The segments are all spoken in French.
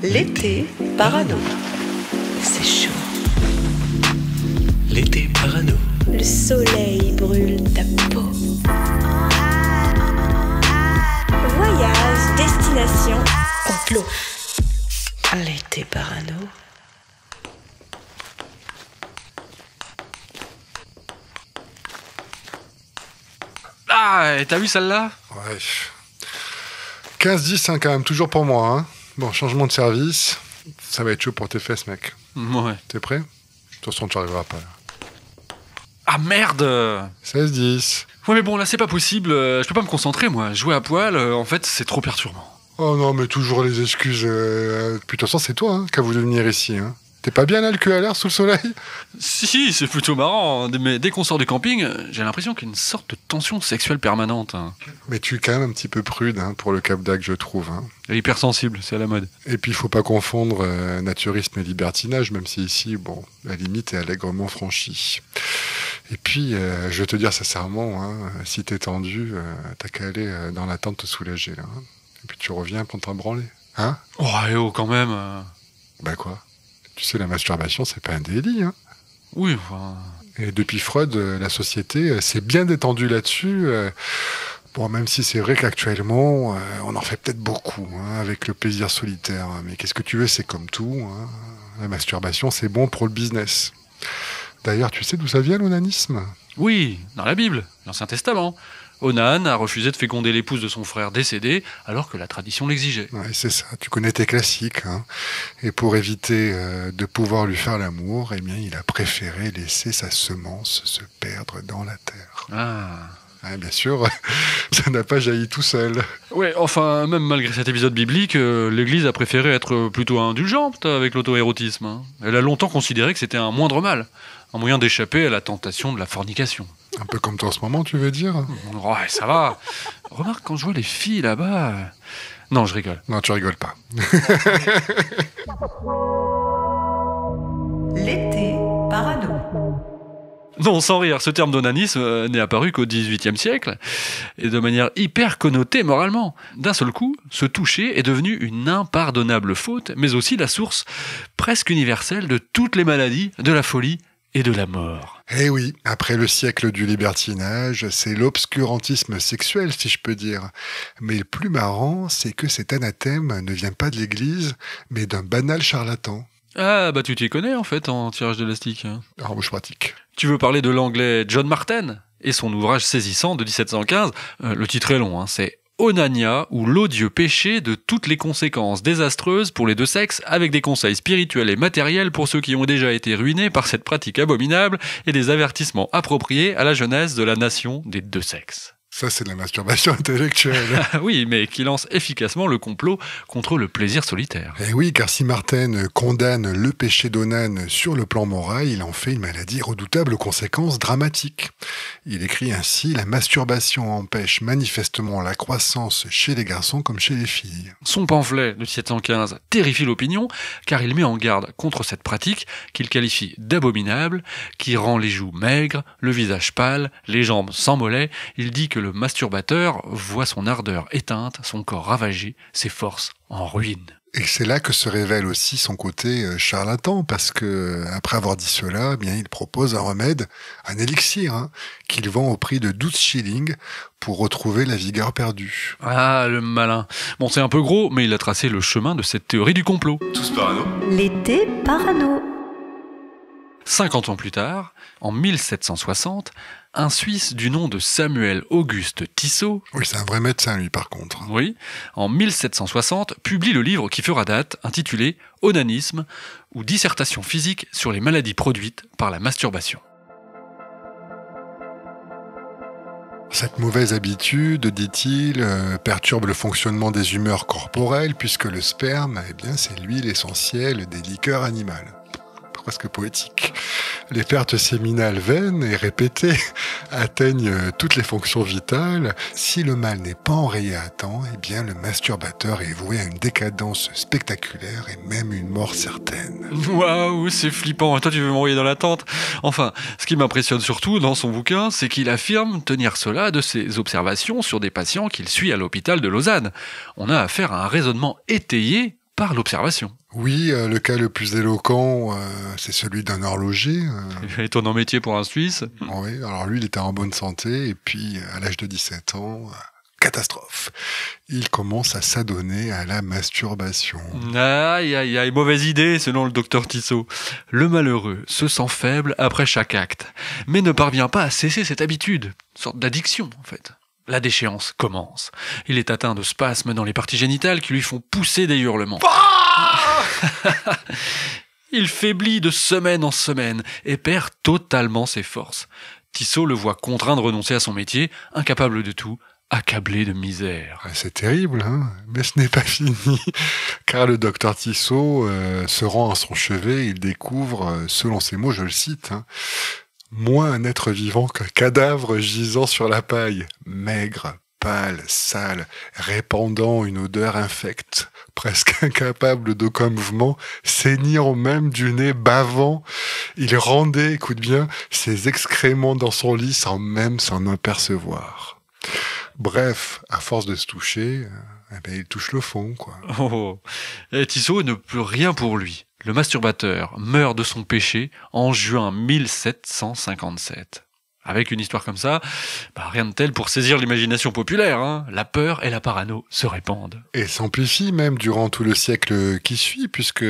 L'été parano. C'est chaud. L'été parano. Le soleil brûle ta peau. Voyage, destination, complot. L'été parano. Ah, et t'as vu celle-là? Ouais. 15-10, hein, quand même, toujours pour moi. Hein. Bon, changement de service. Ça va être chaud pour tes fesses, mec. Ouais. T'es prêt? De toute façon, tu n'arriveras pas. Là. Ah merde! 16-10. Ouais, mais bon, là, c'est pas possible. Je peux pas me concentrer, moi. Jouer à poil, en fait, c'est trop perturbant. Oh non, mais toujours les excuses. Puis de toute façon, c'est toi qui as voulu venir ici. Hein. T'es pas bien là, le cul à l'air, sous le soleil? Si, c'est plutôt marrant. Mais dès qu'on sort du camping, j'ai l'impression qu'il y a une sorte de tension sexuelle permanente. Mais tu es quand même un petit peu prude pour le Cap d'Agde, je trouve. Hein. Et hypersensible, c'est à la mode. Et puis, il faut pas confondre naturisme et libertinage, même si ici, bon, la limite est allègrement franchie. Et puis, je vais te dire sincèrement, si t'es tendu, t'as qu'à aller dans la tente te soulager. Là, hein. Et puis, tu reviens prendre ta branlée. Hein? Oh, et oh, quand même. Bah quoi? Tu sais, la masturbation, c'est pas un délit. Hein. Oui, enfin... Et depuis Freud, la société s'est bien détendue là-dessus. Bon, même si c'est vrai qu'actuellement, on en fait peut-être beaucoup avec le plaisir solitaire. Mais qu'est-ce que tu veux, c'est comme tout. Hein. La masturbation, c'est bon pour le business. D'ailleurs, tu sais d'où ça vient, l'onanisme? Oui, dans la Bible, l'Ancien Testament. Onan a refusé de féconder l'épouse de son frère décédé alors que la tradition l'exigeait. Ouais, c'est ça, tu connais tes classiques. Hein. Et pour éviter de pouvoir lui faire l'amour, eh bien, il a préféré laisser sa semence se perdre dans la terre. Ah... Ouais, bien sûr, ça n'a pas jailli tout seul. Ouais, enfin, même malgré cet épisode biblique, l'Église a préféré être plutôt indulgente avec l'auto-érotisme. Hein. Elle a longtemps considéré que c'était un moindre mal, un moyen d'échapper à la tentation de la fornication. Un peu comme toi en ce moment, tu veux dire? Ouais, ça va. Remarque, quand je vois les filles là-bas... Non, je rigole. Non, tu rigoles pas. L'été parano. Non, sans rire, ce terme d'onanisme n'est apparu qu'au XVIIIe siècle, et de manière hyper connotée moralement. D'un seul coup, ce toucher est devenu une impardonnable faute, mais aussi la source presque universelle de toutes les maladies, de la folie et de la mort. Eh oui, après le siècle du libertinage, c'est l'obscurantisme sexuel, si je peux dire. Mais le plus marrant, c'est que cet anathème ne vient pas de l'Église, mais d'un banal charlatan. Ah, bah tu t'y connais en fait en tirage d'élastique. Alors, je pratique. Tu veux parler de l'anglais John Marten et son ouvrage saisissant de 1715. Le titre est long, c'est Onania ou l'odieux péché de toutes les conséquences désastreuses pour les deux sexes, avec des conseils spirituels et matériels pour ceux qui ont déjà été ruinés par cette pratique abominable et des avertissements appropriés à la jeunesse de la nation des deux sexes. Ça, c'est de la masturbation intellectuelle. Oui, mais qui lance efficacement le complot contre le plaisir solitaire. Eh oui, car si Marten condamne le péché d'Onan sur le plan moral, il en fait une maladie redoutable aux conséquences dramatiques. Il écrit ainsi « La masturbation empêche manifestement la croissance chez les garçons comme chez les filles ». Son pamphlet de 1715 terrifie l'opinion, car il met en garde contre cette pratique qu'il qualifie d'abominable, qui rend les joues maigres, le visage pâle, les jambes sans mollets. Il dit que le masturbateur voit son ardeur éteinte, son corps ravagé, ses forces en ruine. Et c'est là que se révèle aussi son côté charlatan, parce que après avoir dit cela, eh bien il propose un remède, un élixir, qu'il vend au prix de 12 shillings pour retrouver la vigueur perdue. Ah, le malin. Bon, c'est un peu gros, mais il a tracé le chemin de cette théorie du complot. Tous parano. L'été parano. 50 ans plus tard, en 1760, un Suisse du nom de Samuel Auguste Tissot, Oui, c'est un vrai médecin, lui, par contre. oui, en 1760, publie le livre qui fera date, intitulé « Onanisme » ou « Dissertation physique sur les maladies produites par la masturbation ». Cette mauvaise habitude, dit-il, perturbe le fonctionnement des humeurs corporelles, puisque le sperme, eh bien, c'est l'huile essentielle des liqueurs animales. Presque poétique. Les pertes séminales vaines et répétées atteignent toutes les fonctions vitales. Si le mal n'est pas enrayé à temps, eh bien le masturbateur est voué à une décadence spectaculaire et même une mort certaine. Waouh, c'est flippant. Toi, tu veux m'envoyer dans la tente? Enfin, ce qui m'impressionne surtout dans son bouquin, c'est qu'il affirme tenir cela de ses observations sur des patients qu'il suit à l'hôpital de Lausanne. On a affaire à un raisonnement étayé par l'observation. Oui, le cas le plus éloquent, c'est celui d'un horloger. Étonnant métier pour un Suisse. Oui, alors lui, il était en bonne santé, et puis à l'âge de 17 ans, catastrophe. Il commence à s'adonner à la masturbation. Aïe, aïe, aïe, mauvaise idée selon le docteur Tissot. Le malheureux se sent faible après chaque acte, mais ne parvient pas à cesser cette habitude, une sorte d'addiction en fait. La déchéance commence. Il est atteint de spasmes dans les parties génitales qui lui font pousser des hurlements. Il faiblit de semaine en semaine et perd totalement ses forces. Tissot le voit contraint de renoncer à son métier, incapable de tout, accablé de misère. C'est terrible, hein, mais ce n'est pas fini, car le docteur Tissot se rend à son chevet et il découvre, selon ses mots, je le cite, hein, « Moins un être vivant qu'un cadavre gisant sur la paille, maigre, pâle, sale, répandant une odeur infecte, presque incapable d'aucun mouvement, saignant même du nez, bavant. Il rendait, écoute bien, ses excréments dans son lit sans même s'en apercevoir. » Bref, à force de se toucher, il touche le fond, quoi. Oh. Et Tissot ne peut rien pour lui. Le masturbateur meurt de son péché en juin 1757. Avec une histoire comme ça, rien de tel pour saisir l'imagination populaire, hein. La peur et la parano se répandent. Et s'amplifie même durant tout le siècle qui suit, puisque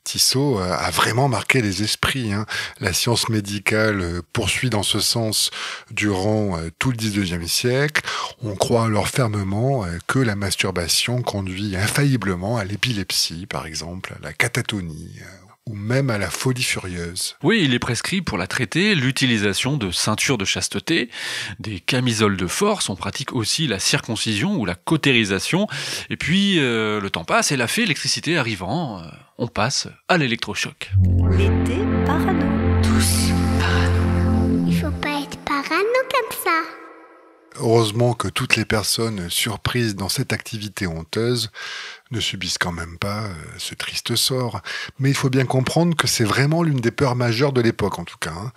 Tissot a vraiment marqué les esprits, hein. La science médicale poursuit dans ce sens durant tout le 19e siècle. On croit alors fermement que la masturbation conduit infailliblement à l'épilepsie, par exemple, à la catatonie, ou même à la folie furieuse. Oui, il est prescrit pour la traiter l'utilisation de ceintures de chasteté, des camisoles de force, on pratique aussi la circoncision ou la cautérisation, et puis le temps passe et la fée électricité arrivant, on passe à l'électrochoc. L'été parano. Tous parano. Il faut pas être parano comme ça. Heureusement que toutes les personnes surprises dans cette activité honteuse ne subissent quand même pas ce triste sort. Mais il faut bien comprendre que c'est vraiment l'une des peurs majeures de l'époque, en tout cas, hein.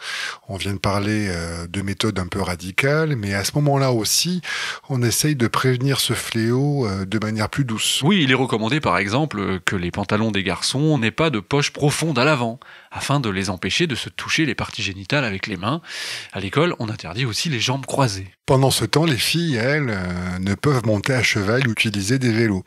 On vient de parler de méthodes un peu radicales, mais à ce moment-là aussi, on essaye de prévenir ce fléau de manière plus douce. Oui, il est recommandé par exemple que les pantalons des garçons n'aient pas de poche profonde à l'avant, afin de les empêcher de se toucher les parties génitales avec les mains. À l'école, on interdit aussi les jambes croisées. Pendant ce temps, les filles, elles, ne peuvent monter à cheval ou utiliser des vélos.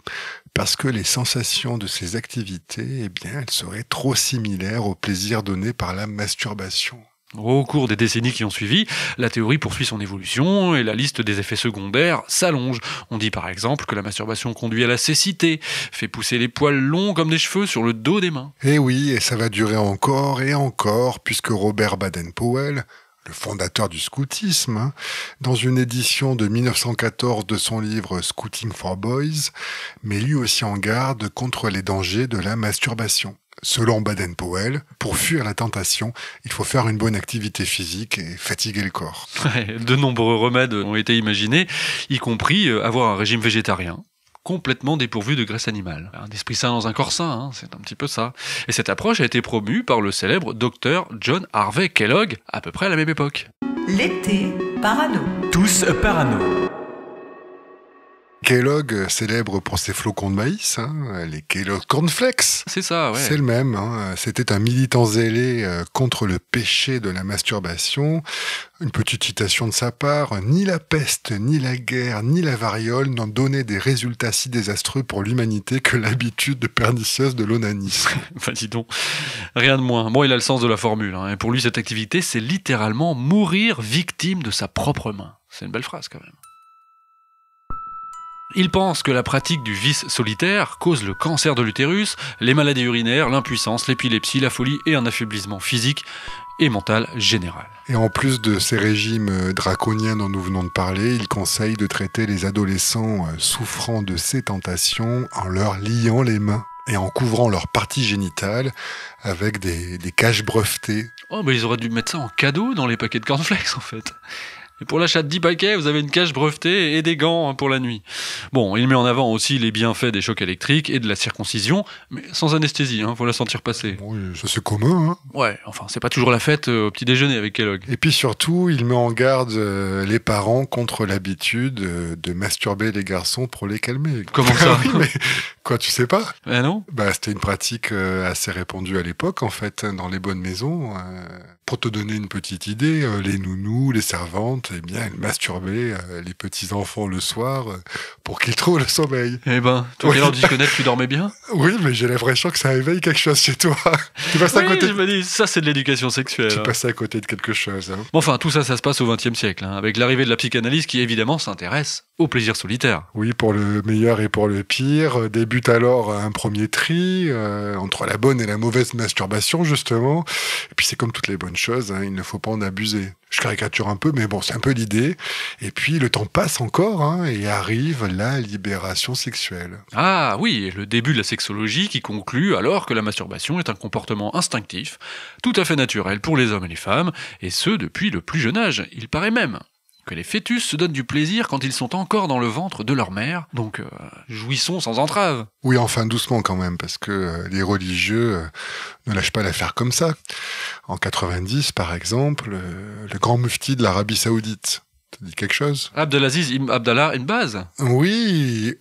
Parce que les sensations de ces activités, elles seraient trop similaires au plaisir donné par la masturbation. Au cours des décennies qui ont suivi, la théorie poursuit son évolution et la liste des effets secondaires s'allonge. On dit par exemple que la masturbation conduit à la cécité, fait pousser les poils longs comme des cheveux sur le dos des mains. Et oui, et ça va durer encore et encore, puisque Robert Baden-Powell, le fondateur du scoutisme, hein, dans une édition de 1914 de son livre Scouting for Boys, met lui aussi en garde contre les dangers de la masturbation. Selon Baden-Powell, pour fuir la tentation, il faut faire une bonne activité physique et fatiguer le corps. De nombreux remèdes ont été imaginés, y compris avoir un régime végétarien, complètement dépourvu de graisse animale. Un esprit sain dans un corps sain, hein, c'est un petit peu ça. Et cette approche a été promue par le célèbre docteur John Harvey Kellogg, à peu près à la même époque. L'été parano. Tous parano. Kellogg, célèbre pour ses flocons de maïs, hein, les Kellogg Cornflakes. C'est ça, ouais. C'est le même. Hein. C'était un militant zélé contre le péché de la masturbation. Une petite citation de sa part. « Ni la peste, ni la guerre, ni la variole n'ont donné des résultats si désastreux pour l'humanité que l'habitude pernicieuse de l'onanisme. » Dis donc, rien de moins. Bon, il a le sens de la formule. Hein. Et pour lui, cette activité, c'est littéralement mourir victime de sa propre main. C'est une belle phrase quand même. Il pense que la pratique du vice solitaire cause le cancer de l'utérus, les maladies urinaires, l'impuissance, l'épilepsie, la folie et un affaiblissement physique et mental général. Et en plus de ces régimes draconiens dont nous venons de parler, il conseille de traiter les adolescents souffrant de ces tentations en leur liant les mains et en couvrant leurs parties génitales avec des caches brevetées. Oh, ils auraient dû mettre ça en cadeau dans les paquets de cornflakes en fait. Et pour l'achat de 10 paquets, vous avez une cache brevetée et des gants pour la nuit. Bon, il met en avant aussi les bienfaits des chocs électriques et de la circoncision, mais sans anesthésie, faut la sentir passer. Bon, ça c'est commun, hein. Ouais, enfin, c'est pas toujours la fête au petit déjeuner avec Kellogg. Et puis surtout, il met en garde les parents contre l'habitude de masturber les garçons pour les calmer. Comment ça? Oui, mais Quoi, tu sais pas? Non. C'était une pratique assez répandue à l'époque, en fait, dans les bonnes maisons. Pour te donner une petite idée, les nounous, les servantes, eh bien, elles masturbaient les petits-enfants le soir pour qu'ils trouvent le sommeil. Eh ben, toi qui as l'air d'y connaître, tu dormais bien? Oui, mais j'ai l'impression que ça éveille quelque chose chez toi. Tu passes à côté. Je me dis, ça c'est de l'éducation sexuelle. Tu hein. passes à côté de quelque chose. Hein. Bon, enfin, tout ça, ça se passe au XXe siècle, hein, avec l'arrivée de la psychanalyse qui, évidemment, s'intéresse au plaisir solitaire. Oui, pour le meilleur et pour le pire. Débute alors un premier tri entre la bonne et la mauvaise masturbation, justement. Et puis c'est comme toutes les bonnes choses, hein, il ne faut pas en abuser. Je caricature un peu, mais bon, c'est un peu l'idée. Et puis le temps passe encore, hein, et arrive la libération sexuelle. Ah oui, et le début de la sexologie qui conclut alors que la masturbation est un comportement instinctif, tout à fait naturel pour les hommes et les femmes, et ce depuis le plus jeune âge. Il paraît même que les fœtus se donnent du plaisir quand ils sont encore dans le ventre de leur mère, donc jouissons sans entrave. Oui, enfin doucement quand même, parce que les religieux ne lâchent pas l'affaire comme ça. En 90, par exemple, le grand mufti de l'Arabie Saoudite, ça dit quelque chose? Abdelaziz Abdallah Ibn Baz. Oui,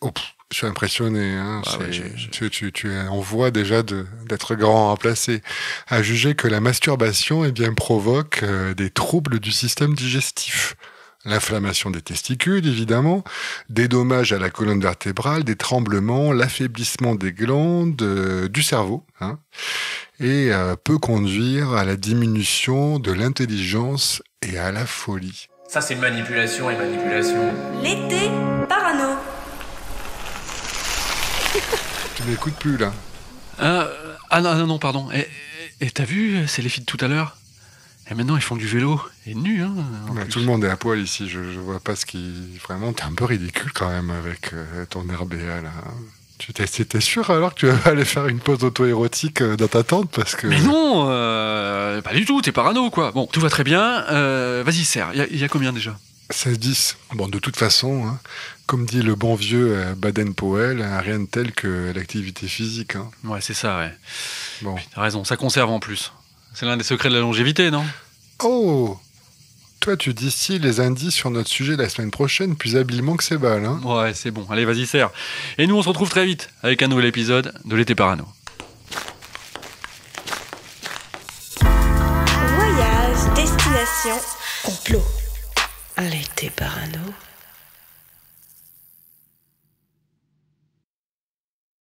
je suis impressionné. Hein. Tu es en voie déjà d'être grand à placer. À juger que la masturbation provoque des troubles du système digestif. L'inflammation des testicules, évidemment, des dommages à la colonne vertébrale, des tremblements, l'affaiblissement des glandes, du cerveau, hein, et peut conduire à la diminution de l'intelligence et à la folie. Ça, c'est manipulation et manipulation. L'été parano. Tu m'écoutes plus, là? Non, pardon. Et t'as vu, c'est les filles de tout à l'heure? Et maintenant, ils font du vélo, et nus, hein. Tout le monde est à poil ici, je vois pas ce qui... Vraiment, t'es un peu ridicule quand même avec ton RBA, là. T'es sûr alors que tu vas aller faire une pause auto-érotique dans ta tente parce que... Mais non, pas du tout, t'es parano, quoi. Bon, tout va très bien, vas-y, serre. Il y a combien déjà? 16-10. Bon, de toute façon, hein, comme dit le bon vieux Baden-Powell, rien de tel que l'activité physique. Hein. Ouais, c'est ça, ouais. Bon. Puis, t'as raison, ça conserve en plus. C'est l'un des secrets de la longévité, non? Oh! Toi, tu distilles les indices sur notre sujet la semaine prochaine plus habilement que Sébal, hein? Ouais, c'est bon. Allez, vas-y, serre. Et nous, on se retrouve très vite avec un nouvel épisode de l'été parano. Voyage, destination, Complot. L'été parano.